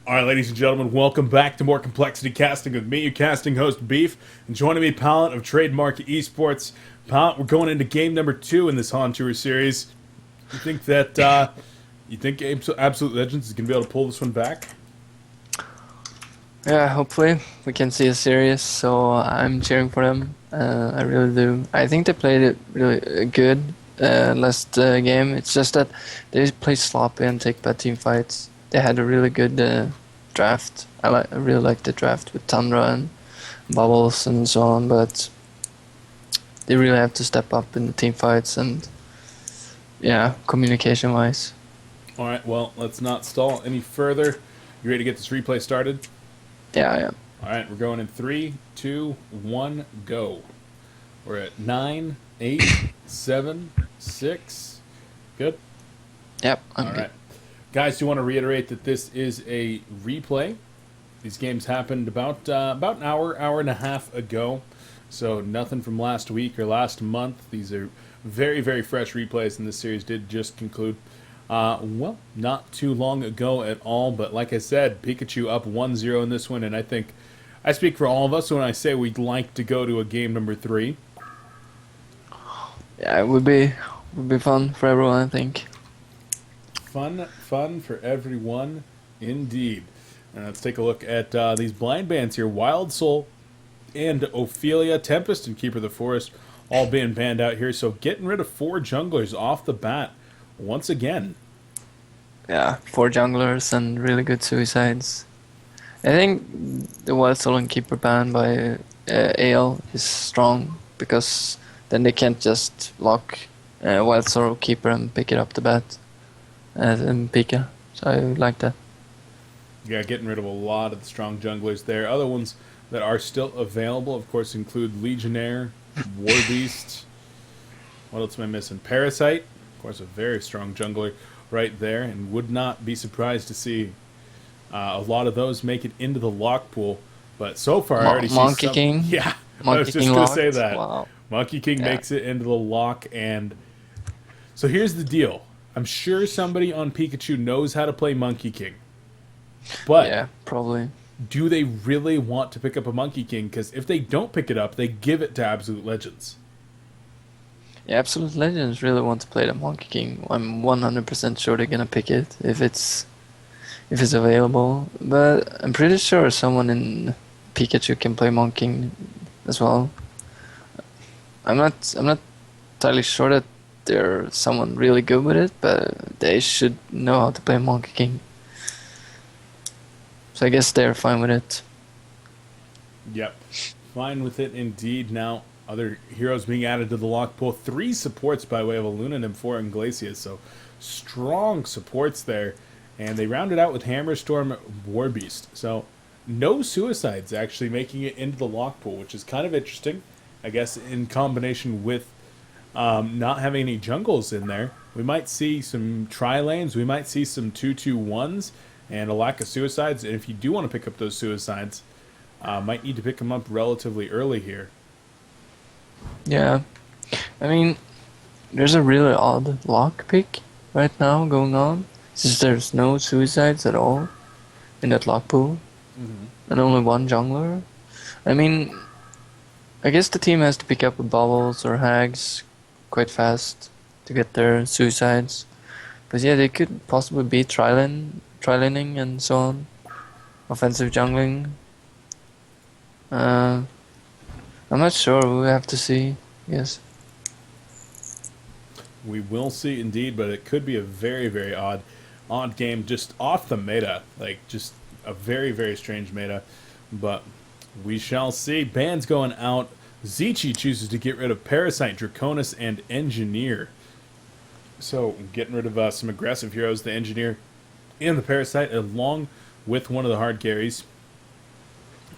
All right, ladies and gentlemen, welcome back to more Complexity Casting with me, your casting host, Beef. And joining me, Pallet of Trademark Esports. Pallet, we're going into game number 2 in this HoN Tour series. You think that, Absolute Legends is going to be able to pull this one back? Yeah, hopefully we can see a series, so I'm cheering for them. I really do. I think they played it really good last game. It's just that they play sloppy and take bad team fights. They had a really good draft. I really like the draft with Tundra and Bubbles and so on, but they really have to step up in the team fights and communication-wise. All right, well, let's not stall any further. You ready to get this replay started? Yeah, I am. All right, we're going in 3, 2, 1, go. We're at 9, 8, 7, 6. Good? Yep, I'm All good. right. Guys, do want to reiterate that this is a replay. These games happened about an hour and a half ago. So nothing from last week or last month. These are very, very fresh replays, and this series did just conclude. Well, not too long ago at all, but like I said, Pikachu up 1-0 in this one, and I think I speak for all of us when I say we'd like to go to a game number 3. Yeah, it would be fun for everyone, I think. Fun for everyone, indeed. And let's take a look at these blind bans here. Wild Soul and Ophelia, Tempest and Keeper of the Forest all being banned out here, so getting rid of 4 junglers off the bat once again. Yeah, 4 junglers and really good suicides. I think the Wild Soul and Keeper ban by AL is strong, because then they can't just lock Wild Soul Keeper and pick it up the bat and Pika. So I like that. Yeah, getting rid of a lot of the strong junglers there. Other ones that are still available, of course, include Legionnaire, Warbeast. What else am I missing? Parasite, of course, a very strong jungler right there, and would not be surprised to see a lot of those make it into the lock pool. But so far, I already see Monkey some. King. Yeah, I Monkey was just King going to say locked. that. Wow. Monkey King Yeah. makes it into the lock, and so here's the deal. I'm sure somebody on Pikachu knows how to play Monkey King. But Yeah, probably. do they really want to pick up a Monkey King? Because if they don't pick it up, they give it to Absolute Legends. Yeah, Absolute Legends really want to play the Monkey King. I'm 100% sure they're gonna pick it if it's available. But I'm pretty sure someone in Pikachu can play Monkey King as well. I'm not entirely sure that they're someone really good with it, but they should know how to play Monkey King. So I guess they're fine with it. Yep. Fine with it indeed. Now, other heroes being added to the lock pool. 3 supports by way of a Luna and 4 Glacius. So strong supports there. And they rounded out with Hammerstorm, Warbeast. So no suicides actually making it into the lock pool, which is kind of interesting. I guess in combination with not having any jungles in there, we might see some tri-lanes, we might see some 2-2-1s, and a lack of suicides. And if you do want to pick up those suicides, might need to pick them up relatively early here. Yeah. I mean, there's a really odd lock pick right now going on, since there's no suicides at all in that lock pool, and only 1 jungler. I mean, I guess the team has to pick up Bubbles or Hags quite fast to get their suicides. But yeah, they could possibly be tri-laning and so on. Offensive jungling. I'm not sure, we'll have to see, yes. We will see indeed, but it could be a very, very odd game, just off the meta. Like, just a very, very strange meta. But we shall see. Bans going out. Zichi chooses to get rid of Parasite, Draconis, and Engineer. So, getting rid of some aggressive heroes, the Engineer and the Parasite, along with one of the hard carries.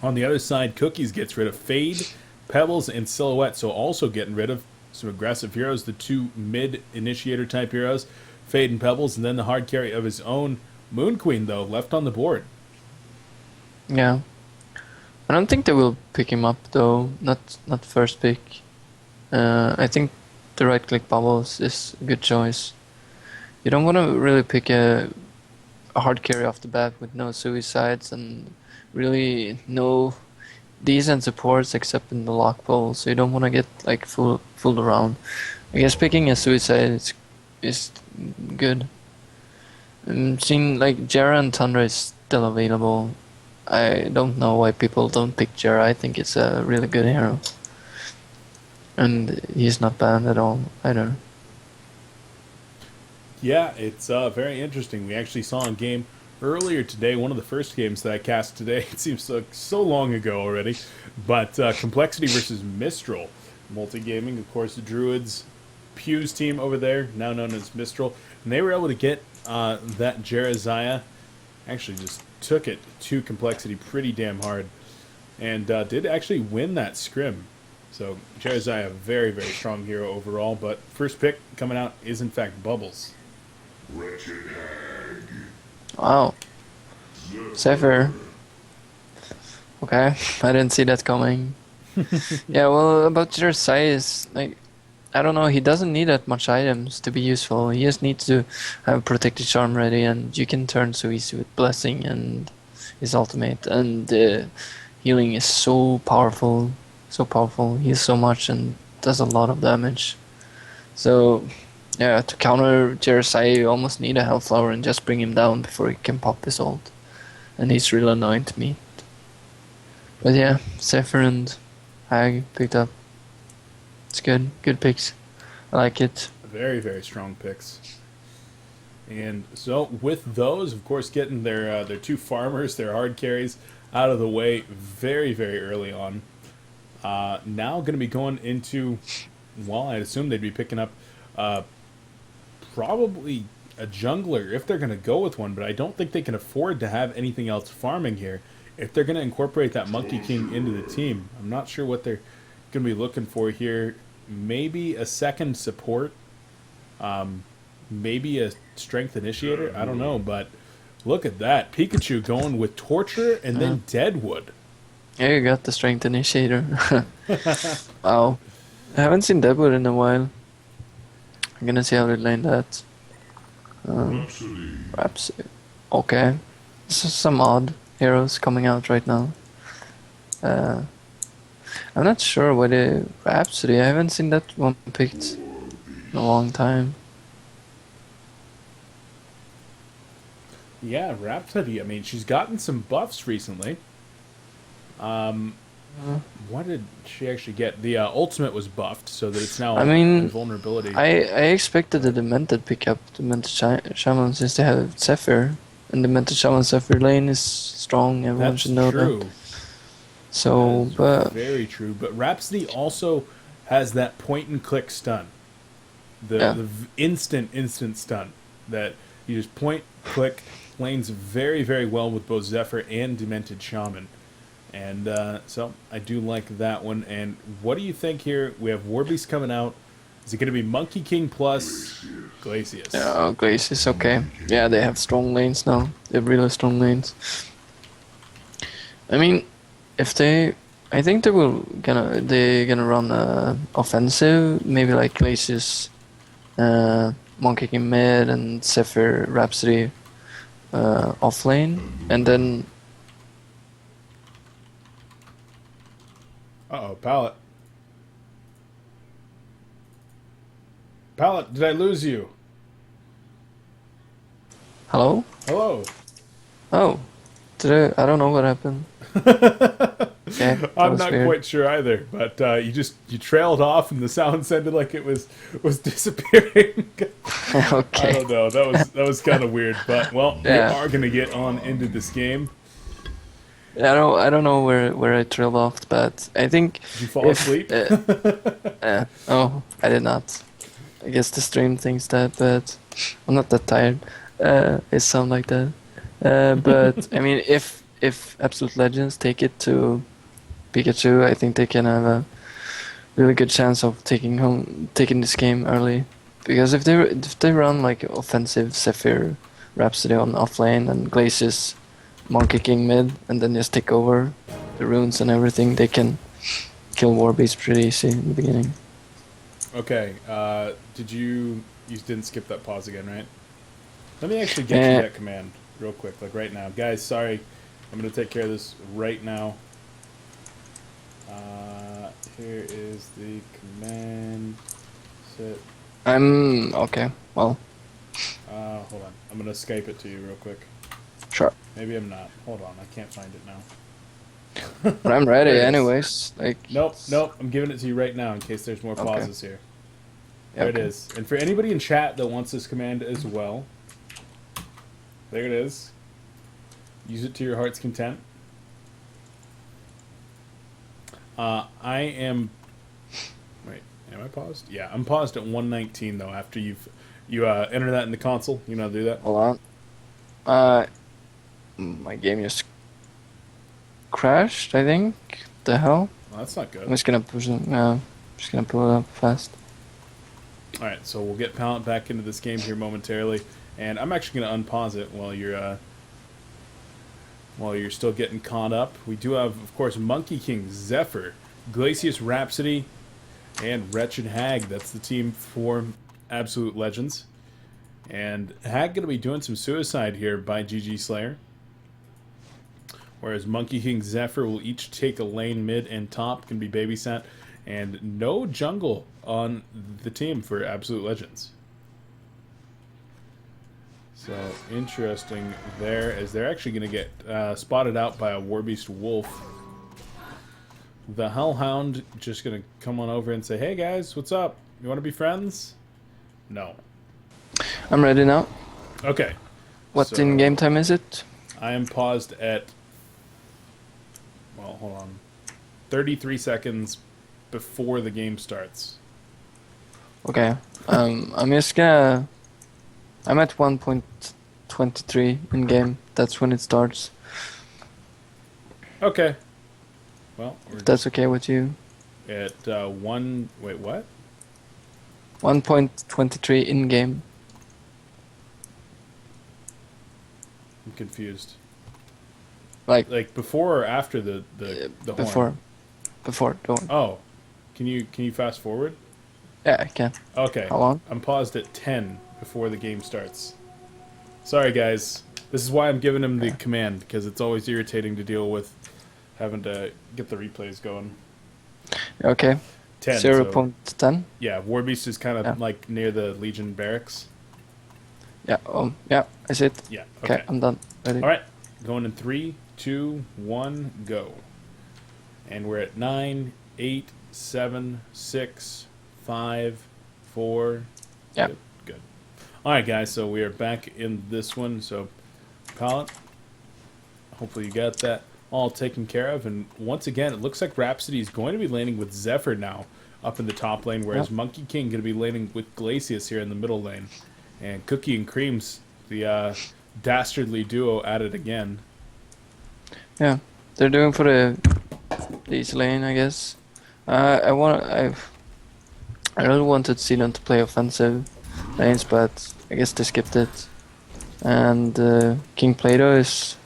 On the other side, Cookies gets rid of Fade, Pebbles, and Silhouette. So, also getting rid of some aggressive heroes, the 2 mid-initiator type heroes, Fade and Pebbles, and then the hard carry of his own Moon Queen, though, left on the board. Yeah. I don't think they will pick him up though, not first pick. I think the right click Bubbles is a good choice. You don't want to really pick a a hard carry off the bat with no suicides and really no decent supports except in the lock pole, so you don't want to get like fooled around. I guess picking a suicide is good. Seeing like Jera and Tundra is still available. I don't know why people don't pick Jera. I think it's a really good hero. And he's not banned at all either. Yeah, it's very interesting. We actually saw a game earlier today, one of the first games that I cast today. It seems so long ago already. But Complexity versus Mistral. Multi-gaming, of course, the Druids, Pew's team over there, now known as Mistral. And they were able to get that Jeraziah, actually just took it to Complexity pretty damn hard. And did actually win that scrim. So Jeraziah, a very, very strong hero overall. But first pick coming out is, in fact, Bubbles. Wow. Zephyr. Okay, I didn't see that coming. Yeah, well, about Jeraziah is, like, I don't know, he doesn't need that much items to be useful. He just needs to have Protected Charm ready, and you can turn so easy with Blessing and his ultimate. And healing is so powerful, so powerful. He heals so much and does a lot of damage. So, yeah, to counter Jeraziah, you almost need a Hellflower and just bring him down before he can pop his ult. And he's real annoying to me. But yeah, Zephyr and Hag picked up. It's good. Good picks. I like it. Very, very strong picks. And so with those, of course, getting their two farmers, their hard carries out of the way very, very early on. Now going to be going into, well, I'd assume they'd be picking up probably a jungler if they're going to go with one, but I don't think they can afford to have anything else farming here if they're going to incorporate that Monkey King into the team. I'm not sure what they're going to be looking for here. Maybe a second support, maybe a strength initiator. I don't know, but look at that. Pikachu going with Torture and then Deadwood. Yeah, you got the strength initiator. Wow. I haven't seen Deadwood in a while. I'm gonna see how they lane that. Rhapsody. Okay. This is some odd heroes coming out right now. I'm not sure what a Rhapsody. I haven't seen that one picked in a long time. Yeah, Rhapsody. I mean, she's gotten some buffs recently. What did she actually get? The ultimate was buffed, so that it's now invulnerability. I expected the Demented pickup, Demented Shaman, since they have Zephyr. And Demented Shaman Zephyr lane is strong, everyone should know that. So, but very true. But Rhapsody also has that point and click stun, the instant stun that you just point, click, lanes very, very well with both Zephyr and Demented Shaman, and so I do like that one. And what do you think here? We have Warbeast coming out. Is it going to be Monkey King plus Glacius? Yeah, Glacius, okay. Yeah, they have strong lanes now. They have really strong lanes. I mean, I think they're gonna run offensive, maybe like Glacius, Monkey King mid, and Zephyr Rhapsody off lane, and then. Pallet. Pallet, did I lose you? Hello? Hello. Oh, I don't know what happened. Yeah, I'm not quite sure either, but you trailed off, and the sound sounded like it was disappearing. Okay. I don't know. That was kind of weird, but well, we are gonna get on into this game. I don't know where I trailed off, but I think. Did you fall asleep? Oh, I did not. I guess the stream thinks that, but I'm not that tired. It sounds like that. But I mean, if Absolute Legends take it to Pikachu, I think they can have a really good chance of taking this game early. Because if they run like offensive Zephyr Rhapsody on offlane and Glacius Monkey King mid, and then just take over the runes and everything, they can kill Warbeast pretty easy in the beginning. Okay, you didn't skip that pause again, right? Let me actually get you that command. real quick, like right now. Guys, sorry. I'm going to take care of this right now. Here is the command. Set. I'm okay. Well, Hold on. I'm going to Skype it to you real quick. sure. Maybe I'm not. Hold on. I can't find it now. But I'm ready There it is. anyways. Like. Nope. I'm giving it to you right now in case there's more Okay. pauses here. Yeah, There okay. it is. And for anybody in chat that wants this command as well, there it is. Use it to your heart's content. I am. Wait, am I paused? Yeah, I'm paused at 119 though. After you enter that in the console, you know how to do that. Hold on. My game just crashed, I think. The hell? Well, that's not I'm good. just gonna push it. No, just gonna pull it up fast. All right, so we'll get Pallet back into this game here momentarily, and I'm actually going to unpause it while you're still getting caught up. We do have, of course, Monkey King, Zephyr, Glacius Rhapsody, and Wretched Hag. That's the team for Absolute Legends. And Hag going to be doing some suicide here by GG Slayer. Whereas Monkey King, Zephyr will each take a lane mid and top, can be babysat. And no jungle on the team for Absolute Legends. So, interesting there, as they're actually going to get spotted out by a Warbeast Wolf. The Hellhound just going to come on over and say, hey guys, what's up? You want to be friends? No. I'm ready now. Okay. What So, in game time is it? I am paused at, well, hold on, 33 seconds before the game starts. Okay. I'm just gonna. I'm at 1.23 in game. That's when it starts. Okay. Well, we're If that's okay with you. at one. Wait, what? 1.23 in game. I'm confused. Like Like before or after the horn? Before. Don't. Oh, can you fast forward? Yeah, I can. Okay. How long? I'm paused at 10 before the game starts. Sorry, guys. This is why I'm giving him the command, because it's always irritating to deal with having to get the replays going. Okay. 10. 0.10. Yeah, Warbeast is kind of Yeah. like near the Legion barracks. Yeah. Yeah. I see it. Yeah. Okay. I'm done. Ready. All right. Going in 3, 2, 1, go. And we're at 9, 8, 7, 6, 5, 4. Yeah. Good. All right, guys. So we are back in this one. So, Pallet, hopefully you got that all taken care of. And once again, it looks like Rhapsody is going to be landing with Zephyr now up in the top lane, whereas Monkey King going to be landing with Glacius here in the middle lane. And Cookie and Cream's the dastardly duo at it again. Yeah. They're doing for the easy lane, I guess. I really wanted to see them to play offensive lanes, but I guess they skipped it. And King Plato is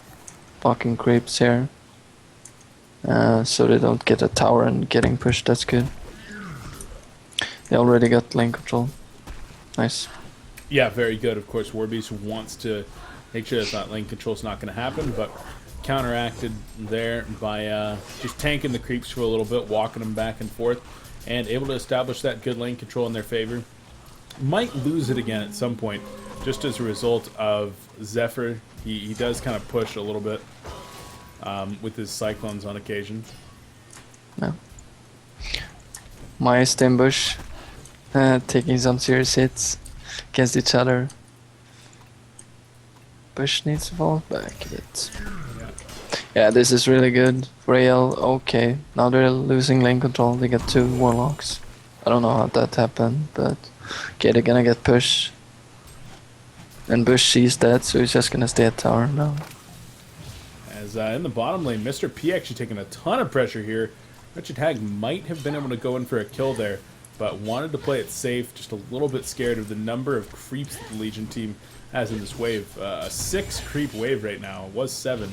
fucking creeps here. So they don't get a tower and getting pushed, that's good. They already got lane control. Nice. Yeah, very good. Of course, Warbeast wants to make sure that lane control's not going to happen, but counteracted there by just tanking the creeps for a little bit, walking them back and forth, and able to establish that good lane control in their favor. Might lose it again at some point, just as a result of Zephyr. He does kind of push a little bit with his Cyclones on occasion. No. My Stembush taking some serious hits against each other. Bush needs to fall back a bit. Yeah, this is really good for AL. Okay, now they're losing lane control. They get 2 Warlocks. I don't know how that happened, but okay, they're gonna get push. And Bush sees that, so he's just gonna stay at tower now. As in the bottom lane, Mr. P actually taking a ton of pressure here. Wretched Hag might have been able to go in for a kill there, but wanted to play it safe, just a little bit scared of the number of creeps that the Legion team has in this wave. A 6 creep wave right now. It was 7.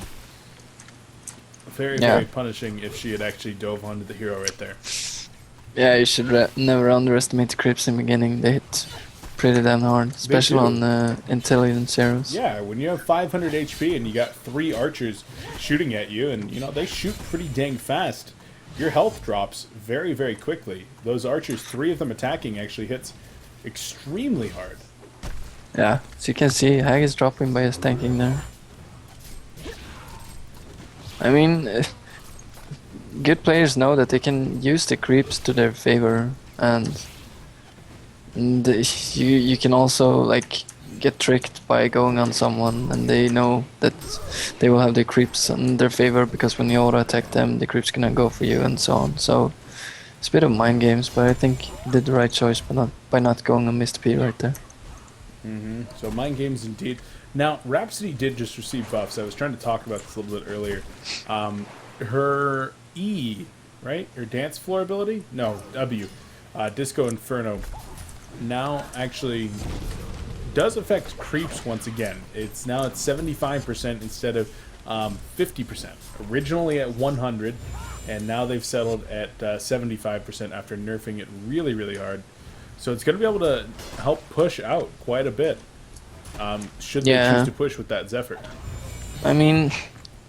Very punishing if she had actually dove onto the hero right there. Yeah, you should never underestimate the creeps in the beginning. They hit pretty damn hard, especially do. on intelligent zeros. Yeah, when you have 500 HP and you got 3 archers shooting at you, and you know they shoot pretty dang fast, your health drops very, very quickly. Those archers, 3 of them attacking, actually hits extremely hard. Yeah, as you can see, Hag is dropping by his tanking there. I mean, good players know that they can use the creeps to their favor, and you can also like get tricked by going on someone, and they know that they will have the creeps in their favor because when you auto attack them, the creeps gonna go for you and so on. So it's a bit of mind games, but I think he did the right choice by not going on Mr. P right there. So mind games indeed. Now, Rhapsody did just receive buffs. I was trying to talk about this a little bit earlier. Her E, right? Her dance floor ability? No, W. Disco Inferno. Now actually does affect creeps once again. It's now at 75% instead of 50%. Originally at 100, and now they've settled at 75% after nerfing it really, really hard. So it's going to be able to help push out quite a bit. Should they choose to push with that Zephyr? I mean,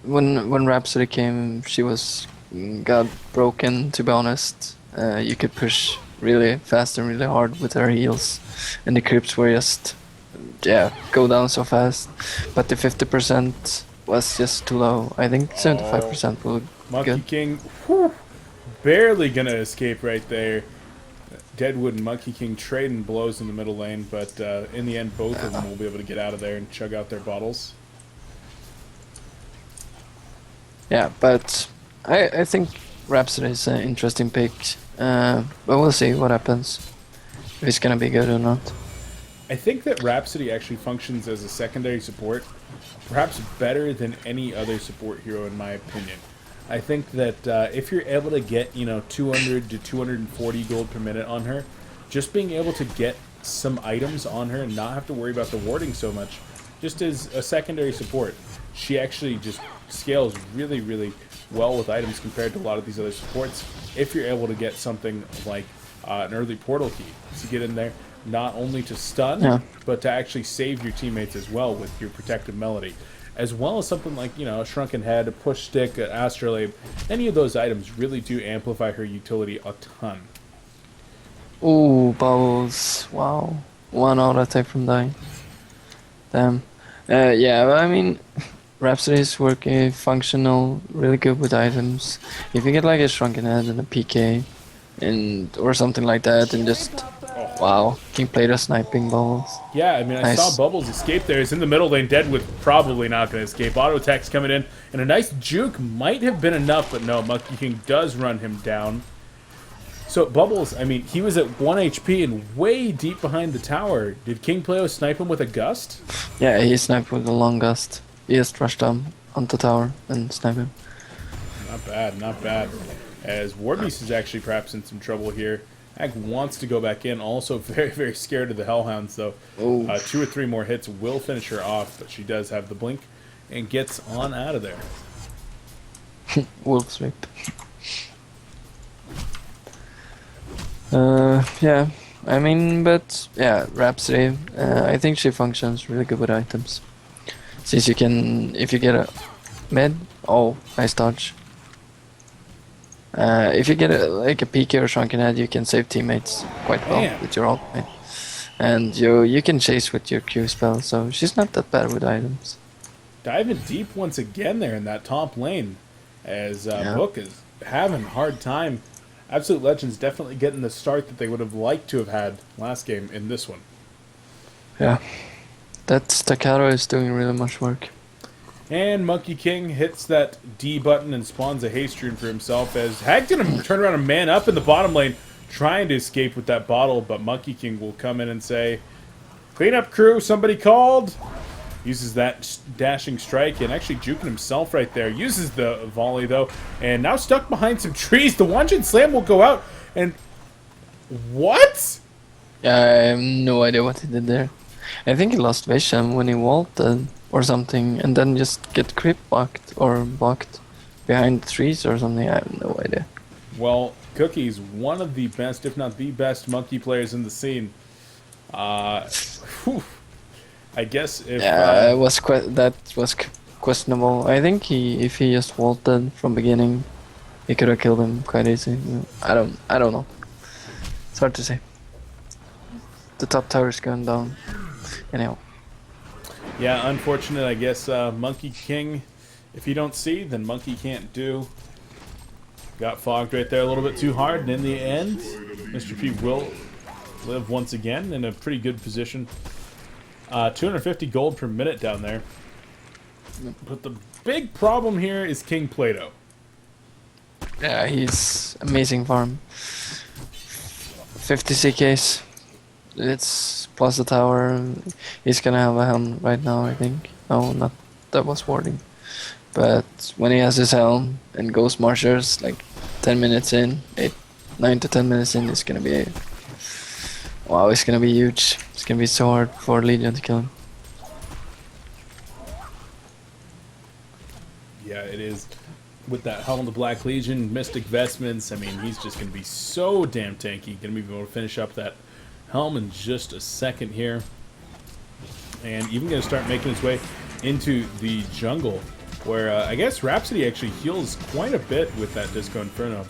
when Rhapsody came, she got broken. To be honest, you could push really fast and really hard with her heals, and the creeps were just go down so fast. But the 50% was just too low. I think 75% will be Monkey good. King, whew, barely gonna escape right there. Deadwood and Monkey King trading blows in the middle lane, but in the end, both of them will be able to get out of there and chug out their bottles. Yeah, but I think Rhapsody is an interesting pick. But we'll see what happens. If it's gonna be good or not. I think that Rhapsody actually functions as a secondary support, perhaps better than any other support hero in my opinion. I think that if you're able to get, 200 to 240 gold per minute on her, just being able to get some items on her and not have to worry about the warding so much, just as a secondary support, she actually just scales really, really well with items compared to a lot of these other supports. If you're able to get something like an early portal key to get in there, not only to stun, but to actually save your teammates as well with your protective melody. As well as something like, a Shrunken Head, a Push Stick, an Astrolabe. Any of those items really do amplify her utility a ton. Ooh, bubbles. Wow. 1 auto attack from dying. Damn. Yeah, I mean, Rhapsody is working functional, really good with items. If you get like a Shrunken Head and a PK, or something like that, and just... Wow, King played a sniping Bubbles. Yeah, I mean, I saw Bubbles escape there. He's in the middle lane. Deadwood probably not going to escape. Auto attacks coming in, and a nice juke might have been enough, but no, Monkey King does run him down. So Bubbles, I mean, he was at 1 HP and way deep behind the tower. Did King Playo snipe him with a gust? Yeah, he sniped with a long gust. He just rushed onto the tower and sniped him. Not bad, not bad. As Warbeast is actually perhaps in some trouble here. Hag wants to go back in, also very, very scared of the Hellhounds, though. 2 or 3 more hits will finish her off, but she does have the blink and gets on out of there. Wolf sweep. Yeah, I mean, but yeah, Rhapsody, I think she functions really good with items. Since you can, if you get a med, nice dodge. If you get like a Pika or Shrunken Head, you can save teammates quite well with your ultimate. And you can chase with your Q spell, so she's not that bad with items. Diving deep once again there in that top lane, as Book is having a hard time. Absolute Legends definitely getting the start that they would have liked to have had last game in this one. Yeah, that Staccato is doing really much work. And Monkey King hits that D button and spawns a haste rune for himself as Hag's gonna turn around and man up in the bottom lane, trying to escape with that bottle, but Monkey King will come in and say, "Clean up crew, somebody called!" Uses that dashing strike and actually juking himself right there. Uses the volley though, and now stuck behind some trees. The one-shot slam will go out, and what? Yeah, I have no idea what he did there. I think he lost vision when he vaulted or something, and then just get creep blocked behind the trees or something. I have no idea. Well, Cookie's one of the best, if not the best, monkey players in the scene. Whew. I guess if Yeah, it was that was questionable. I think if he just vaulted from beginning, he could have killed him quite easy. I don't know. It's hard to say. The top tower is going down. Anyhow. yeah, unfortunate. I guess Monkey King. If you don't see, then Monkey can't do. Got fogged right there a little bit too hard, and in the end, Mr. P will live once again in a pretty good position. 250 gold per minute down there. But the big problem here is King Plato. Yeah, he's amazing farm. 50 CKs. It's plus the tower. He's gonna have a helm right now, I think. No, not that was warding. But when he has his helm and Ghost Marchers, like 10 minutes in, 9 to 10 minutes in, it's gonna be. Wow, it's gonna be huge. It's gonna be so hard for Legion to kill him. Yeah, it is. With that Helm of the Black Legion, Mystic Vestments, I mean, he's just going to be so damn tanky. Going to be able to finish up that Helm in just a second here. And even going to start making his way into the jungle, where I guess Rhapsody actually heals quite a bit with that Disco Inferno.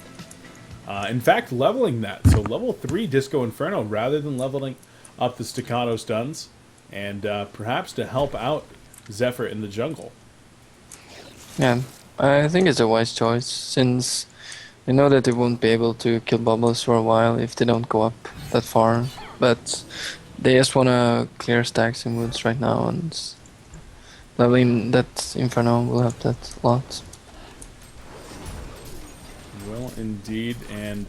In fact, leveling that. So level 3 Disco Inferno rather than leveling up the Staccato Stuns. And perhaps to help out Zephyr in the jungle. Yeah, I think it's a wise choice since they know that they won't be able to kill Bubbles for a while if they don't go up that far. But they just wanna clear stacks and woods right now, and leveling that Inferno will help that a lot. Well, indeed, and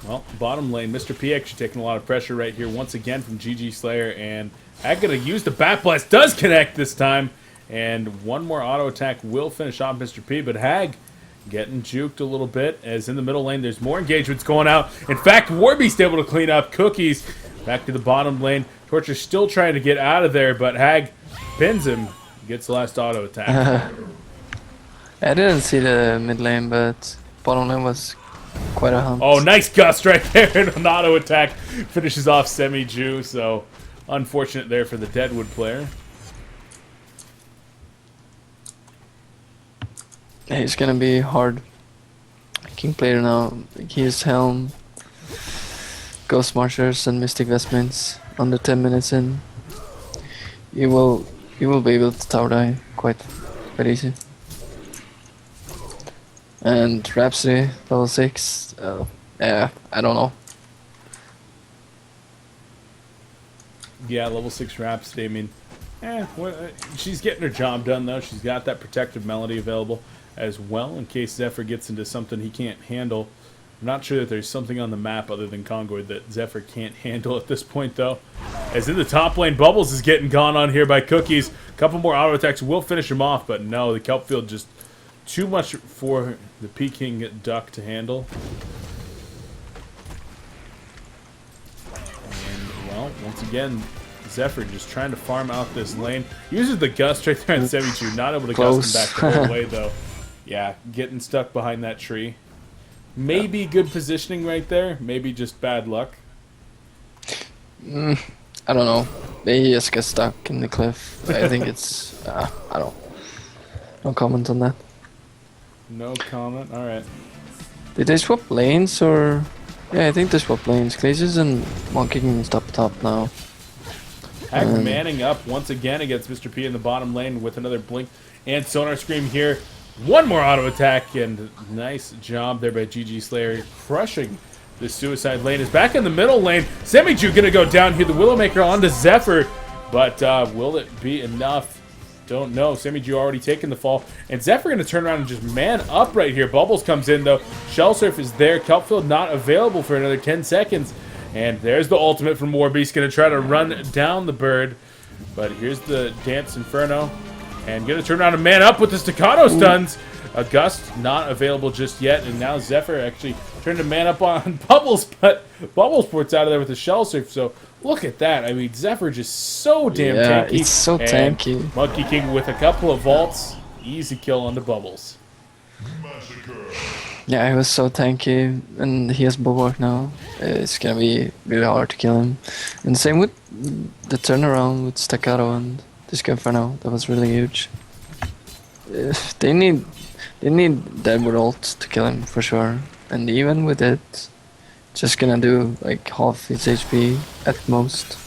well, bottom lane, Mr. P actually taking a lot of pressure right here once again from GG Slayer, and Hag gonna use the Bat Blast, does connect this time, and one more auto attack will finish off Mr. P, but Hag getting juked a little bit, as in the middle lane there's more engagements going out. In fact, Warbeast able to clean up Cookies. Back to the bottom lane, Torture still trying to get out of there, but Hag pins him, gets the last auto attack. I didn't see the mid lane, but bottom lane was quite a hunt. Oh, nice gust right there, and an auto attack finishes off Semi-Ju, so unfortunate there for the Deadwood player. It's gonna be hard. King player now. His helm, Ghost Marchers, and Mystic Vestments under 10 minutes in. You will be able to tower die quite easy. And Rhapsody level 6. Yeah, I don't know. Yeah, level 6 Rhapsody, I mean, she's getting her job done, though. She's got that protective melody available as well in case Zephyr gets into something he can't handle. I'm not sure that there's something on the map other than Congoid that Zephyr can't handle at this point, though. As in the top lane, Bubbles is getting gone on here by Cookies. A couple more auto attacks will finish him off, but no, the kelp field just too much for the Peking Duck to handle. And, well, once again, Zephyr just trying to farm out this lane. Uses the gust right there on Semi-Chu. Not able to gust him back the whole way, though. Yeah, getting stuck behind that tree. Maybe good positioning right there. Maybe just bad luck. I don't know. They just get stuck in the cliff. I think it's... I don't... No comment on that. No comment? Alright. Did they swap lanes or... Yeah, I think they swapped lanes. Glaciers and Monkey King stop top now. Hag manning up once again against Mr. P in the bottom lane with another blink and sonar scream here. One more auto attack, and nice job there by GG Slayer, crushing the suicide lane. Is back in the middle lane. Semi-Ju gonna go down here. The Willowmaker onto Zephyr, but will it be enough? Don't know. Semi-Ju already taken the fall, and Zephyr gonna turn around and just man up right here. Bubbles comes in though. Shell Surf is there. Kelpfield not available for another 10 seconds, and there's the ultimate from Warbeast. Gonna try to run down the bird, but here's the Dance Inferno. And gonna turn around and man up with the Staccato Stuns. A Gust not available just yet, and now Zephyr actually trying to man up on Bubbles, but Bubbles ports out of there with the Shell Surf, so look at that. I mean, Zephyr just so damn tanky. It's so tanky. Monkey King with a couple of vaults. Easy kill onto Bubbles. Yeah, he was so tanky, and he has bulwark now. It's gonna be really hard to kill him. And same with the turnaround with Staccato and this guy for now. That was really huge. They need Deadwood ult to kill him for sure. And even with it, just gonna do like half its HP at most.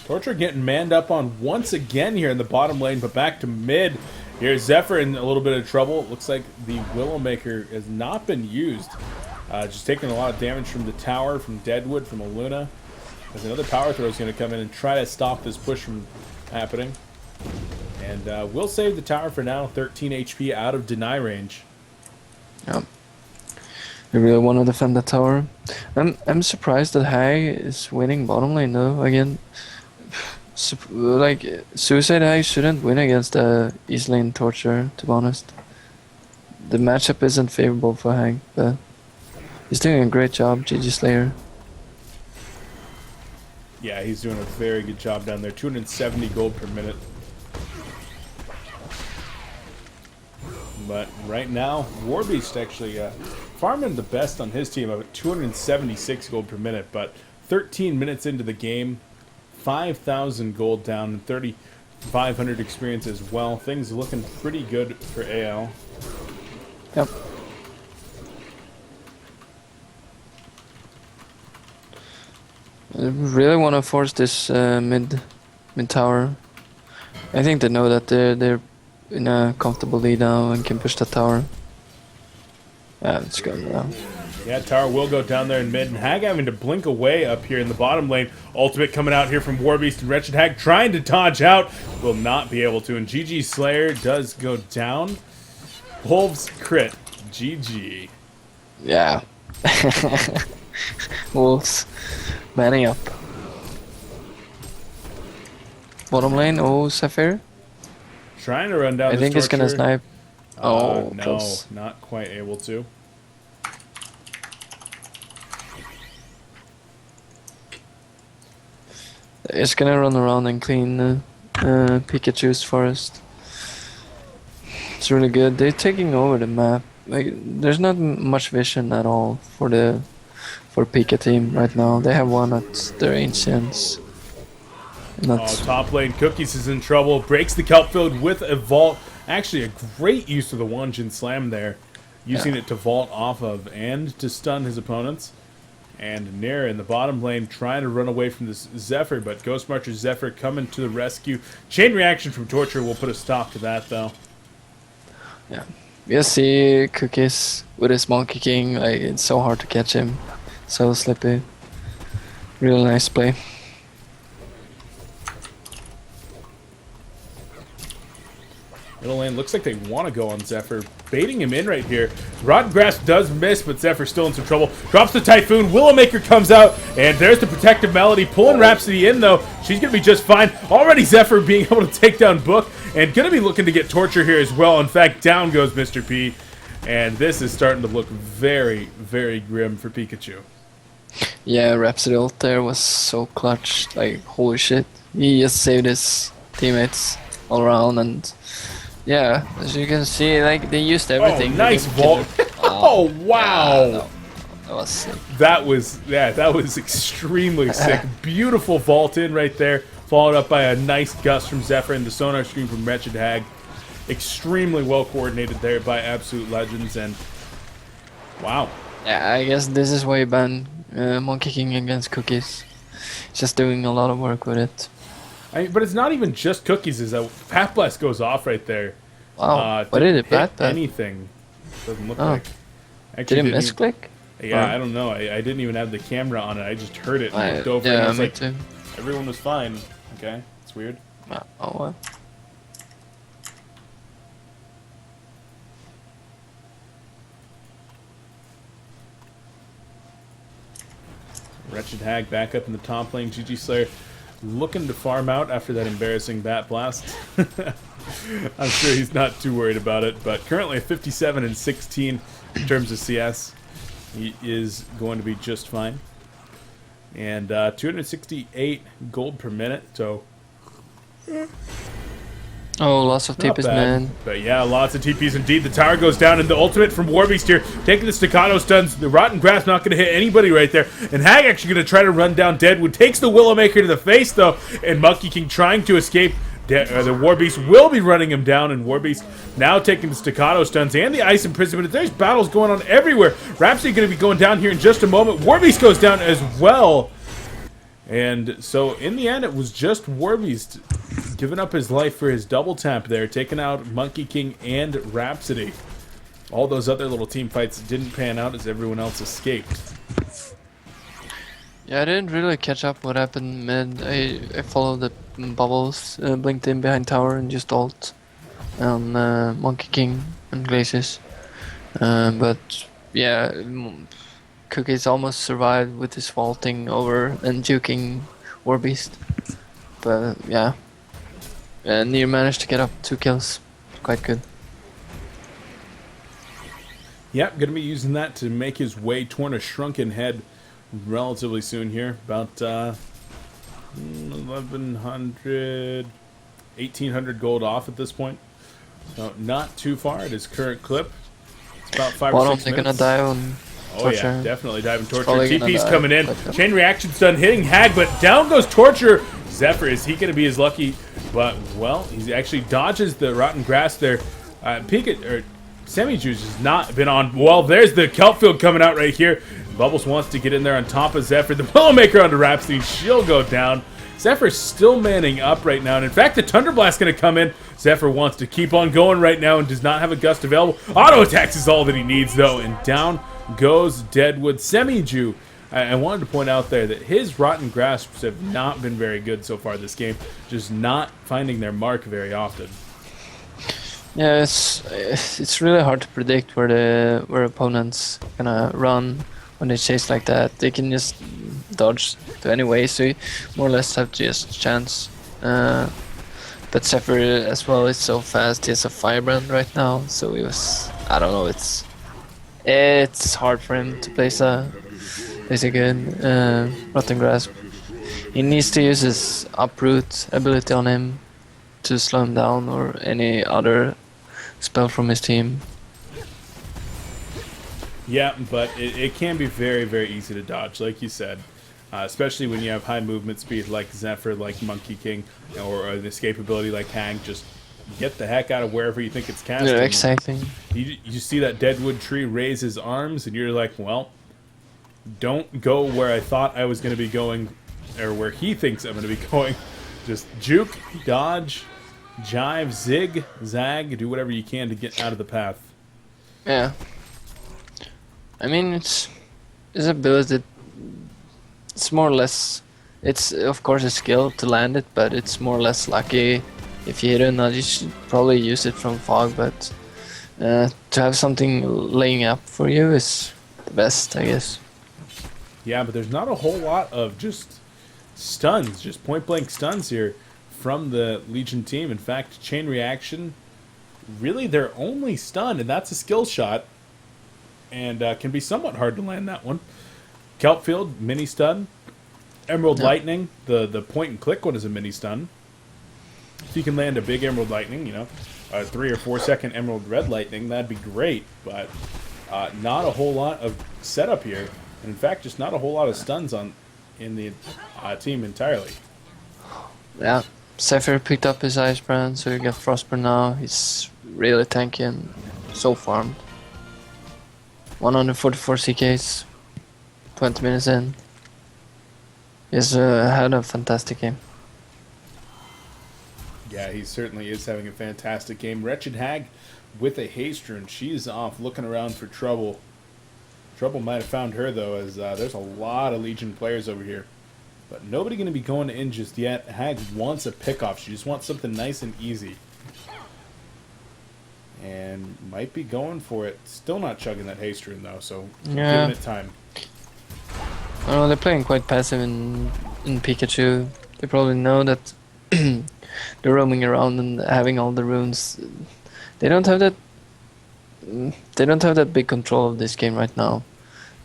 Torture getting manned up on once again here in the bottom lane, but back to mid. Here's Zephyr in a little bit of trouble. It looks like the Willowmaker has not been used. Just taking a lot of damage from the tower, from Deadwood, from Aluna. There's another power throw is going to come in and try to stop this push from happening. And we'll save the tower for now. 13 HP out of deny range. Yep. They really want to defend the tower. I'm surprised that Hag is winning bottom lane though again. Like Suicide Hag shouldn't win against the East Lane Torture, to be honest. The matchup isn't favorable for Hag, but he's doing a great job, GG Slayer. Yeah, he's doing a very good job down there. 270 gold per minute. But right now, Warbeast actually farming the best on his team of 276 gold per minute. But 13 minutes into the game, 5,000 gold down and 3,500 experience as well. Things looking pretty good for AL. Yep. I really want to force this mid tower. I think they know that they're in a comfortable lead now and can push the tower. Yeah, it's good now. Yeah, tower will go down there in mid, and Hag having to blink away up here in the bottom lane. Ultimate coming out here from Warbeast, and Wretched Hag trying to dodge out. Will not be able to, and GG Slayer does go down. Wolves crit. GG. Yeah. Wolves. Manning up. Bottom lane, oh, Sapphire. Trying to run down I this think it's gonna Torture. snipe. Oh, no, close. not quite able to. It's gonna run around and clean Pikachu's forest. It's really good. They're taking over the map. Like, there's not much vision at all for Pika team right now. They have one at their ancients. Oh, top lane Cookies is in trouble. Breaks the kelp field with a vault. Actually, a great use of the one-jin slam there. Using it to vault off of and to stun his opponents. And Nair in the bottom lane trying to run away from this Zephyr, but Ghost Marcher Zephyr coming to the rescue. Chain reaction from Torture will put a stop to that, though. Yeah. You see Cookies with his Monkey King, like, it's so hard to catch him. So slippy. Really nice play. Middle lane looks like they want to go on Zephyr. Baiting him in right here. Rotten Grasp does miss, but Zephyr's still in some trouble. Drops the Typhoon. Willowmaker comes out, and there's the Protective Melody. Pulling Rhapsody in, though. She's going to be just fine. Already Zephyr being able to take down Book, and going to be looking to get Torture here as well. In fact, down goes Mr. P. And this is starting to look very, very grim for Pikachu. Yeah, Rhapsody ult there was so clutch. Like, holy shit. He just saved his teammates all around, and yeah, as you can see, like, they used everything. Oh, nice vault. Oh, wow. Yeah, that was sick. That was extremely sick. Beautiful vault in right there, followed up by a nice gust from Zephyr and the sonar screen from Wretched Hag. Extremely well coordinated there by Absolute Legends, and wow. Yeah, I guess this is why you ban Monkey King against Cookies. Just doing a lot of work with it. But it's not even just Cookies. Is that Path Blast goes off right there. Wow, what did it bat? Anything? Doesn't look like. Did it misclick? Yeah, I don't know. I didn't even have the camera on it. I just heard it and looked over. Yeah, and I was me like, too. everyone was fine. Okay, it's weird. Oh well. Wretched Hag back up in the top lane. GG Slayer looking to farm out after that embarrassing bat blast. I'm sure he's not too worried about it, but currently 57 and 16 in terms of CS. He is going to be just fine. And 268 gold per minute, so Oh, lots of Not TPs, bad. man. But yeah, lots of TPs indeed. The tower goes down, and the ultimate from Warbeast here, taking the staccato stuns. The Rotten Grass not going to hit anybody right there. And Hag actually going to try to run down Deadwood. Takes the Willowmaker to the face, though, and Monkey King trying to escape. The Warbeast will be running him down, and Warbeast now taking the staccato stuns and the ice imprisonment. There's battles going on everywhere. Rhapsody going to be going down here in just a moment. Warbeast goes down as well. And so in the end, it was just Warbeast giving up his life for his double tap there, taking out Monkey King and Rhapsody. All those other little team fights didn't pan out as everyone else escaped. Yeah, I didn't really catch up what happened mid. I followed the bubbles, blinked in behind tower and just ult on Monkey King and Glacius. But yeah, Cookies almost survived with his vaulting over and juking Warbeast. But yeah, Nier managed to get up 2 kills. Quite good. Yep, going to be using that to make his way toward a shrunken head relatively soon here. About 1,100, 1,800 gold off at this point. So not too far at his current clip. It's about 5 or 6 They're minutes. gonna die on Oh Torture. yeah, definitely diving Torture. Probably gonna TP's die. coming in. Chain reaction's done hitting Hag, but down goes Torture. Zephyr, is he going to be as lucky? But, well, he actually dodges the Rotten Grass there. Pika, or Semi-Juice has not been on. Well, there's the kelp field coming out right here. Bubbles wants to get in there on top of Zephyr. The Willowmaker onto Rhapsody. She'll go down. Zephyr's still manning up right now. And in fact, the Thunderblast's going to come in. Zephyr wants to keep on going right now and does not have a gust available. Auto attacks is all that he needs, though. And down goes Deadwood. Semi-Ju, I wanted to point out there that his Rotten Grasps have not been very good so far this game. Just not finding their mark very often. Yeah, it's really hard to predict where opponents gonna run when they chase like that. They can just dodge to any way, so you more or less have just chance. But Zephyr as well is so fast. He has a Firebrand right now, so he was, I don't know. It's hard for him to place a good Rotten Grasp. He needs to use his Uproot ability on him to slow him down, or any other spell from his team. Yeah, but it can be very, very easy to dodge, like you said. Especially when you have high movement speed like Zephyr, like Monkey King, or an escape ability like Hag. Just get the heck out of wherever you think it's casting. Yeah, exactly. You see that Deadwood tree raise his arms, and you're like, well, don't go where I thought I was going to be going, or where he thinks I'm going to be going. Just juke, dodge, jive, zig, zag, do whatever you can to get out of the path. Yeah. I mean, it's his ability. It's more or less. It's of course a skill to land it, but it's more or less lucky. If you hit a nudge, you should probably use it from fog. But to have something laying up for you is the best, I guess. Yeah, but there's not a whole lot of just stuns, just point-blank stuns here from the Legion team. In fact, Chain Reaction, really their only stun, and that's a skill shot, and can be somewhat hard to land that one. Kelpfield, mini stun. Emerald Lightning, the point-and-click one is a mini stun. If you can land a big Emerald Lightning, a 3 or 4 second Emerald Red Lightning, that'd be great, but not a whole lot of setup here. And in fact, just not a whole lot of stuns in the team entirely. Yeah, Zephyr picked up his Ice Brand, so you get Frostburn now. He's really tanky and so farmed. 144 CKs, 20 minutes in. He's had a fantastic game. Yeah, he certainly is having a fantastic game. Wretched Hag with a haste rune. She's off looking around for trouble. Trouble might have found her, though, as there's a lot of Legion players over here. But nobody going to be going in just yet. Hag wants a pick-off. She just wants something nice and easy. And might be going for it. Still not chugging that haste rune, though, so Yeah. giving it time. They're playing quite passive in Pikachu. They probably know that they're roaming around and having all the runes. They don't have that. They don't have that big control of this game right now.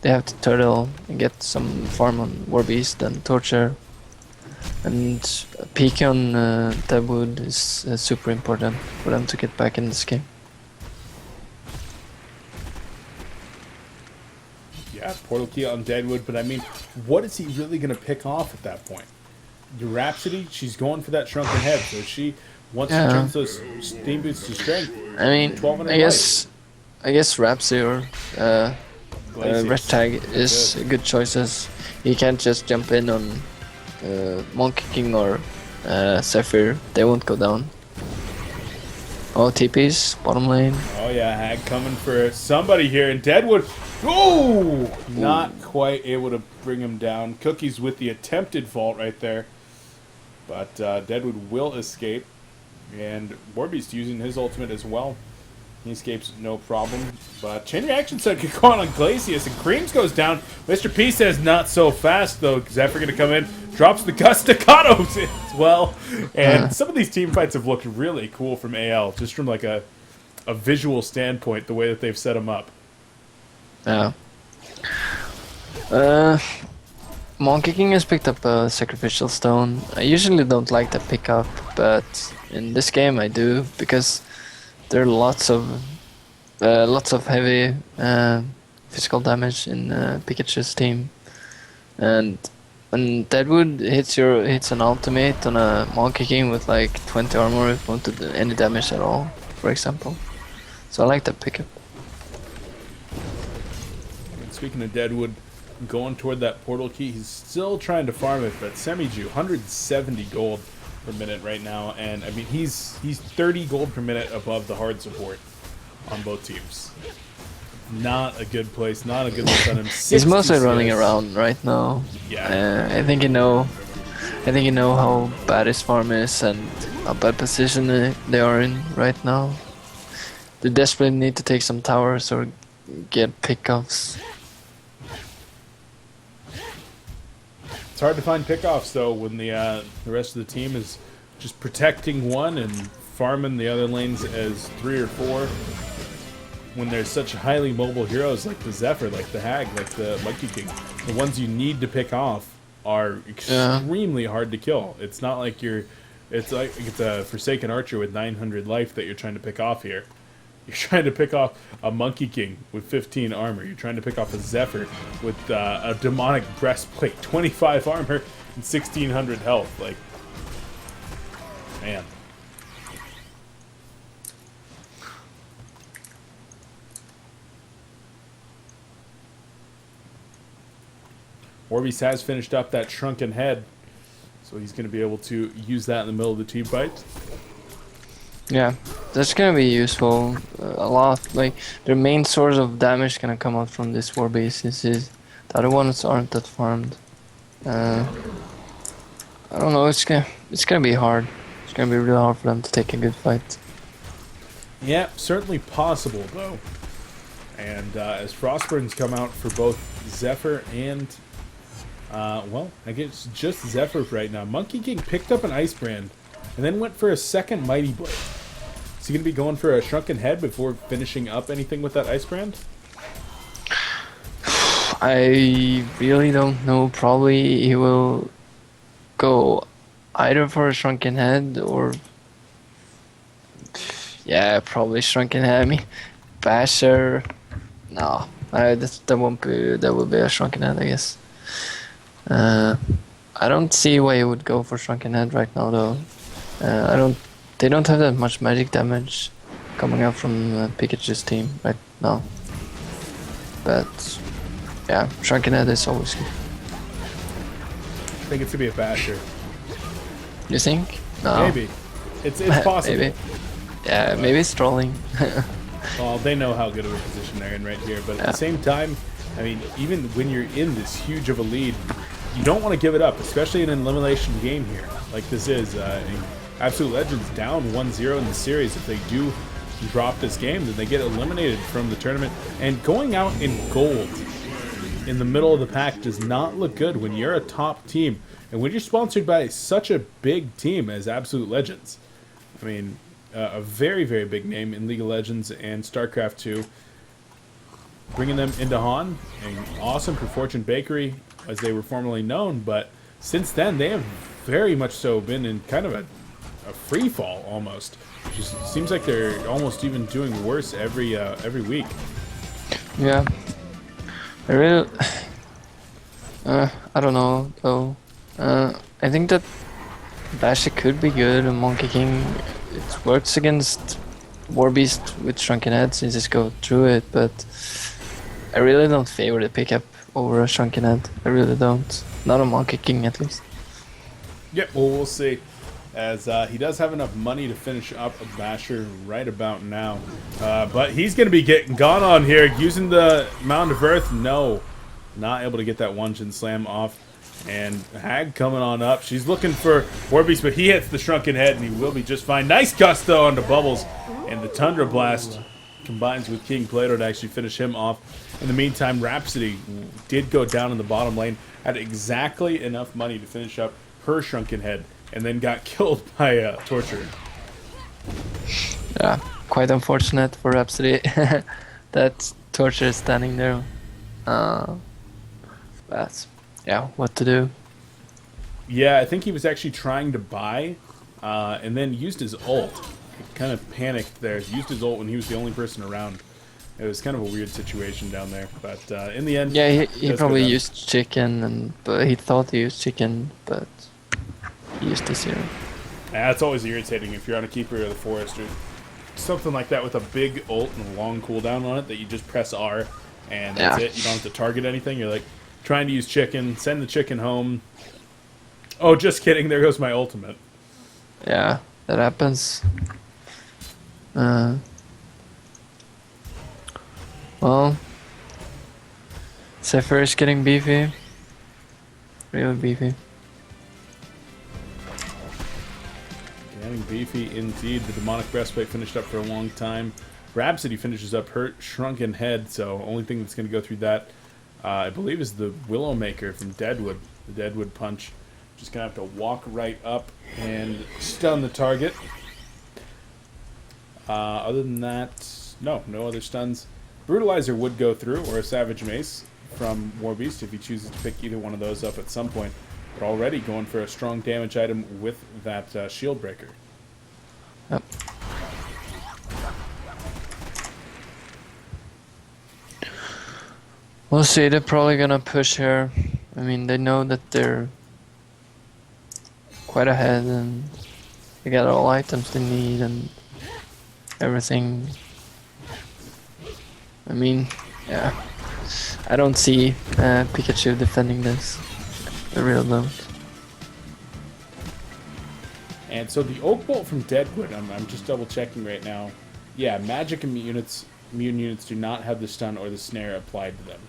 They have to turtle and get some farm on Warbeast and Torture. And Pika on Deadwood is super important for them to get back in this game. Yeah, Portal Key on Deadwood, but I mean, what is he really going to pick off at that point? Your Rhapsody, she's going for that shrunken head, so she, once she turns those steam boots to strength, I mean, 1200 I guess Rhapsody or Red Glacius. Tag is good choices. You can't just jump in on Monkey King or Zephyr. They won't go down. Oh, TP's bottom lane. Oh yeah, Hag coming for somebody here in Deadwood. Oh, not quite able to bring him down. Cookies with the attempted vault right there. But Deadwood will escape. And Warbeast using his ultimate as well. He escapes no problem. But chain reaction set could go on Glacius. And Creams goes down. Mr. P says not so fast though. Zephyr going to come in. Drops the Staccatos as well. And some of these team fights have looked really cool from AL. Just from like a visual standpoint, the way that they've set them up. Yeah. Monkey King has picked up a Sacrificial Stone. I usually don't like that pickup, but in this game I do, because there are lots of heavy physical damage in Pikachu's team, and when Deadwood hits an ultimate on a Monkey King with like 20 armor, it won't do any damage at all, for example. So I like that pickup. Speaking of Deadwood, going toward that portal key, he's still trying to farm it, but Semiju, 170 gold per minute right now, and I mean he's 30 gold per minute above the hard support on both teams. Not a good place, not a good look on him. He's mostly running around right now. Yeah. I think you know how bad his farm is and how bad position they are in right now. They desperately need to take some towers or get pickoffs. It's hard to find pickoffs though when the rest of the team is just protecting one and farming the other lanes as 3 or 4. When there's such highly mobile heroes like the Zephyr, like the Hag, like the Monkey King, the ones you need to pick off are extremely hard to kill. It's not like it's a Forsaken Archer with 900 life that you're trying to pick off here. You're trying to pick off a Monkey King with 15 armor. You're trying to pick off a Zephyr with a demonic breastplate, 25 armor, and 1600 health. Like, man. Orbeez has finished up that shrunken head, so he's going to be able to use that in the middle of the team fight. Yeah, that's gonna be useful a lot. Like, their main source of damage is gonna come out from this war bases. The other ones aren't that farmed. I don't know. It's gonna be hard. It's gonna be really hard for them to take a good fight. Yeah, certainly possible though. And as Frostburns come out for both Zephyr and well, I guess just Zephyr right now. Monkey King picked up an Ice Brand and then went for a second Mighty Blade. Is he going to be going for a Shrunken Head before finishing up anything with that Ice Brand? I really don't know. Probably he will go either for a Shrunken Head or... yeah, probably Shrunken Head. I mean, Basher... no, that won't be... that will be a Shrunken Head, I guess. I don't see why he would go for Shrunken Head right now, though. They don't have that much magic damage coming out from Pikachu's team right now. But yeah, Shrunken Head is always good. I think it's gonna be a Basher. You think? No. Maybe. It's possible. Maybe. Yeah, maybe it's trolling. Well, they know how good of a position they're in right here, but at the same time, I mean, even when you're in this huge of a lead, you don't want to give it up, especially in an elimination game here, like this is. Absolute Legends down 1-0 in the series. If they do drop this game, then they get eliminated from the tournament. And going out in gold in the middle of the pack does not look good when you're a top team and when you're sponsored by such a big team as Absolute Legends. I mean, a very, very big name in League of Legends and StarCraft 2. Bringing them into HoN, and awesome for Fortune Bakery, as they were formerly known, but since then they have very much so been in kind of a free fall almost. Just seems like they're almost even doing worse every week. Yeah. I really... I don't know, though. I think that Basher could be good, and Monkey King, it works against Warbeast with Shrunken Head since it's go through it, but I really don't favor the pickup over a Shrunken Head. I really don't. Not a Monkey King, at least. Yep, well, we'll see. As he does have enough money to finish up a Basher right about now. But he's going to be getting gone on here. Using the Mound of Earth, no. Not able to get that one-chin slam off. And Hag coming on up. She's looking for Warbeast, but he hits the Shrunken Head, and he will be just fine. Nice gusto onto Bubbles. And the Tundra Blast combines with King Plato to actually finish him off. In the meantime, Rhapsody did go down in the bottom lane. Had exactly enough money to finish up her Shrunken Head. And then got killed by Torture. Yeah, quite unfortunate for Rhapsody that Torture is standing there. But yeah, what to do? Yeah, I think he was actually trying to buy, and then used his ult. Kind of panicked there. Used his ult when he was the only person around. It was kind of a weird situation down there, but in the end, yeah, he probably used chicken, but he thought he used chicken, but he used the zero. Yeah, it's always irritating if you're on a keeper or the forest or something like that with a big ult and a long cooldown on it that you just press R and that's it. You don't have to target anything. You're like trying to use chicken, send the chicken home. Oh, just kidding. There goes my ultimate. Yeah, that happens. Well, Zephyr is getting beefy. Real beefy. Getting beefy indeed. The Demonic Breastplate finished up for a long time. Rhapsody finishes up her Shrunken Head, so only thing that's going to go through that, I believe, is the Willowmaker from Deadwood. The Deadwood Punch. Just going to have to walk right up and stun the target. Other than that, no other stuns. Brutalizer would go through, or a Savage Mace from Warbeast if he chooses to pick either one of those up at some point. But already going for a strong damage item with that Shield Breaker. Yep. We'll see, they're probably gonna push here. I mean, they know that they're quite ahead and they got all items they need and everything. I mean, yeah. I don't see Pikachu defending this. I really don't. And so the Oak Bolt from Deadwood, I'm just double checking right now. Yeah, magic immune units do not have the stun or the snare applied to them.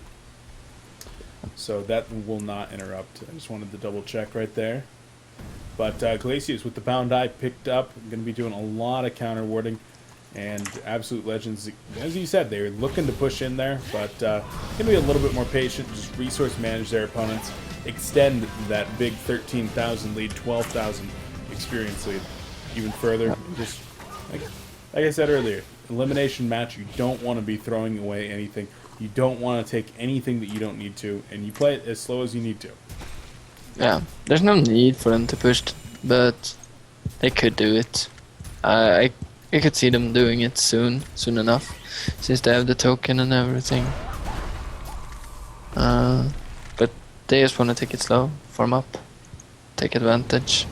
So that will not interrupt. I just wanted to double check right there. But Glacius with the Bound Eye picked up. Going to be doing a lot of counter warding. And Absolute Legends, as you said, they're looking to push in there, but going to be a little bit more patient, just resource manage their opponents, extend that big 13,000 lead, 12,000 experience lead even further. Just like I said earlier, elimination match, you don't want to be throwing away anything. You don't want to take anything that you don't need to, and you play it as slow as you need to. Yeah, there's no need for them to push, but they could do it. I could see them doing it soon enough, since they have the token and everything. But they just want to take it slow, farm up, take advantage.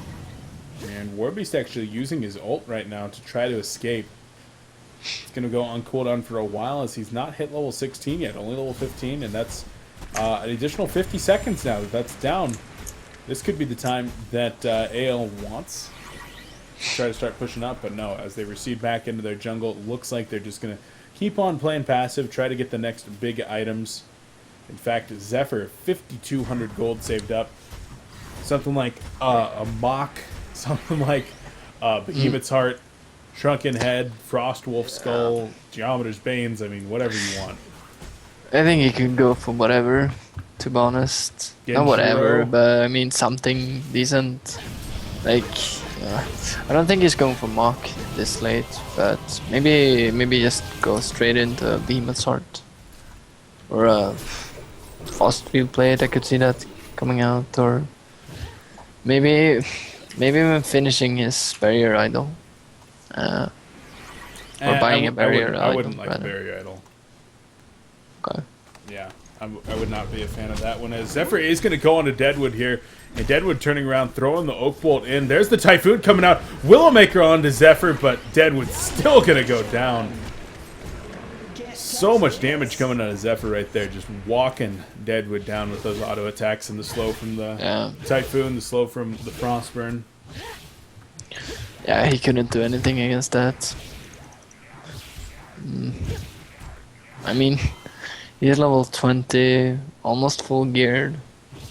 And Warbeast actually using his ult right now to try to escape. It's going to go on cooldown for a while as he's not hit level 16 yet, only level 15, and that's an additional 50 seconds now that that's down. This could be the time that AL wants. Try to start pushing up, but no, as they recede back into their jungle, it looks like they're just going to keep on playing passive, try to get the next big items. In fact, Zephyr, 5,200 gold saved up. Something like a Mock, something like Behemoth's Heart, Shrunken Head, Frost Wolf Skull, Geometer's Banes, I mean, whatever you want. I think you could go for whatever, to be honest. Not whatever, but I mean something decent. Like, I don't think he's going for Mock this late, but maybe just go straight into Behemoth's Heart. Or a Frost Field Plate, I could see that coming out, or Maybe when finishing his barrier idol. Or buying a barrier I idol. wouldn't like a rather. barrier idol. Okay. Yeah, I would not be a fan of that one. As Zephyr is going to go onto Deadwood here. And Deadwood turning around, throwing the Oak Bolt in. There's the Typhoon coming out. Willowmaker onto Zephyr, but Deadwood's still going to go down. So much damage coming out of Zephyr right there. Just walking Deadwood down with those auto attacks and the slow from the Typhoon, the slow from the Frostburn. Yeah, he couldn't do anything against that. I mean, he's level 20, almost full geared,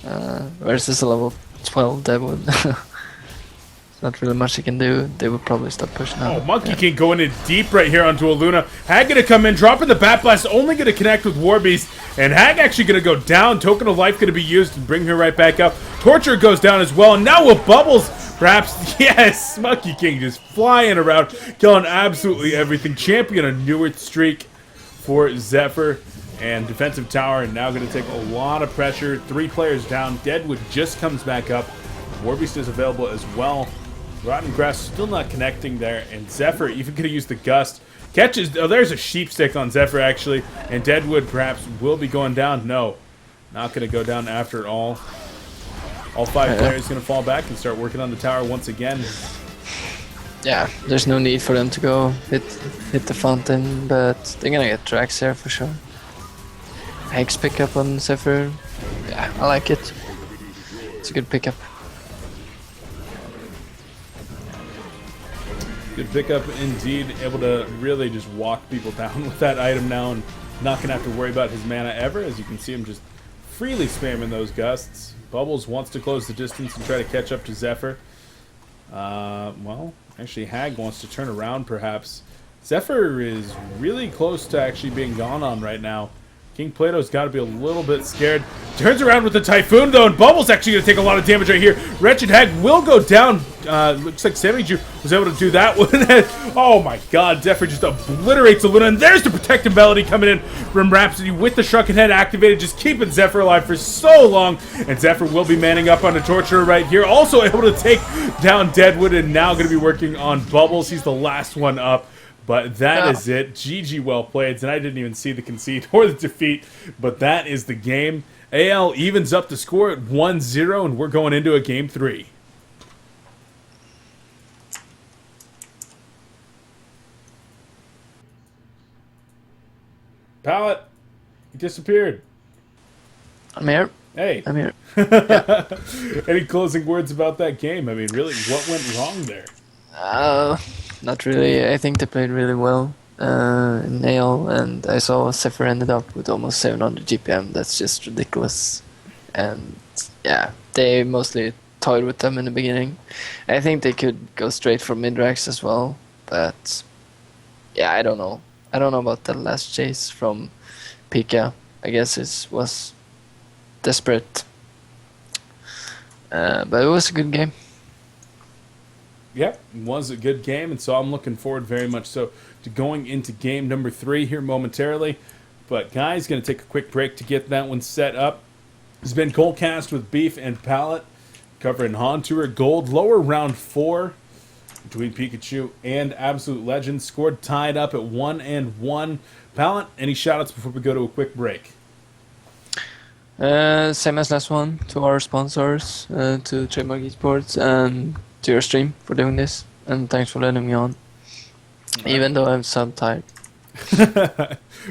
versus a level 12 Deadwood. Not really much he can do. They would probably start pushing out. Oh, Monkey King going in deep right here onto Aluna. Hag going to come in, dropping the Bat Blast, only going to connect with Warbeast. And Hag actually going to go down. Token of Life going to be used and bring her right back up. Torture goes down as well. And now with Bubbles, perhaps, yes, Monkey King just flying around, killing absolutely everything. Champion a newer streak for Zephyr. And defensive tower now going to take a lot of pressure. 3 players down. Deadwood just comes back up. Warbeast is available as well. Rotten Grass still not connecting there, and Zephyr even could have used the Gust. Catches, oh, there's a sheep stick on Zephyr actually, and Deadwood perhaps will be going down. No, not going to go down after all. All 5 players going to fall back and start working on the tower once again. Yeah, there's no need for them to go hit the fountain, but they're gonna get tracks here for sure. Hex pickup on Zephyr. Yeah, I like it. It's a good pickup. Good pickup indeed, able to really just walk people down with that item now and not going to have to worry about his mana ever, as you can see him just freely spamming those gusts. Bubbles wants to close the distance and try to catch up to Zephyr. Well, actually Hag wants to turn around perhaps. Zephyr is really close to actually being gone on right now. King Plato's got to be a little bit scared. Turns around with the Typhoon, though, and Bubble's actually going to take a lot of damage right here. Wretched Hag will go down. Looks like Samiju was able to do that one. Oh, my God. Zephyr just obliterates the Luna, and there's the Protective Melody coming in from Rhapsody with the Shrunken Head activated, just keeping Zephyr alive for so long. And Zephyr will be manning up on the Torturer right here. Also able to take down Deadwood, and now going to be working on Bubbles. He's the last one up. But that is it. GG, well played. And I didn't even see the concede or the defeat. But that is the game. AL evens up the score at 1-0, and we're going into a game 3. Pallet, he disappeared. I'm here. Hey. I'm here. Any closing words about that game? I mean, really, what went wrong there? Not really. I think they played really well in Nail, and I saw Zephyr ended up with almost 700 GPM. That's just ridiculous. And yeah, they mostly toyed with them in the beginning. I think they could go straight for mid-racks as well, but yeah, I don't know. I don't know about the last chase from Pika. I guess it was desperate. But it was a good game. Yep, it was a good game, and so I'm looking forward very much so to going into game number 3 here momentarily. But guys, going to take a quick break to get that one set up. It's been coLcast with Beef and Pallet, covering HoN Tour Gold, lower round 4 between Pikachu and Absolute Legends. Scored tied up at 1-1. Pallet, any shoutouts before we go to a quick break? Same as last one, to our sponsors, to Trademark Esports, and to your stream for doing this. And thanks for letting me on, even though I'm so tired.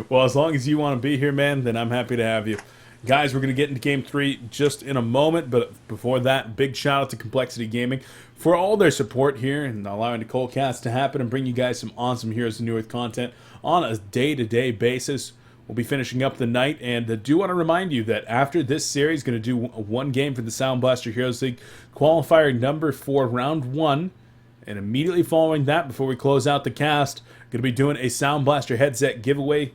Well, as long as you want to be here, man, then I'm happy to have you. Guys, we're going to get into Game 3 just in a moment, but before that, big shout out to Complexity Gaming for all their support here and allowing the coLcast to happen and bring you guys some awesome Heroes of New Earth content on a day-to-day basis. We'll be finishing up the night, and I do want to remind you that after this series, going to do one game for the Sound Blaster Heroes League, qualifier number 4, round 1, and immediately following that, before we close out the cast, going to be doing a Sound Blaster headset giveaway.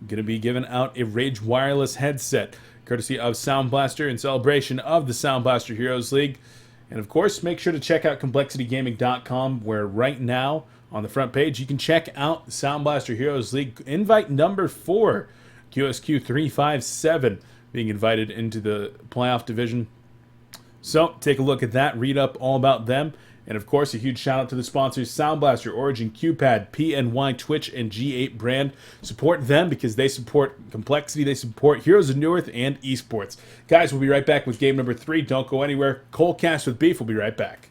Going to be giving out a Rage Wireless headset, courtesy of Sound Blaster in celebration of the Sound Blaster Heroes League. And of course, make sure to check out ComplexityGaming.com, where right now, on the front page, you can check out Sound Blaster Heroes League invite number 4, QSQ 357, being invited into the playoff division. So take a look at that, read up all about them. And of course, a huge shout out to the sponsors Sound Blaster, Origin, QPad, PNY, Twitch, and G8 brand. Support them because they support complexity, they support Heroes of Newerth and esports. Guys, we'll be right back with game number 3. Don't go anywhere. coLcast with Beef. We'll be right back.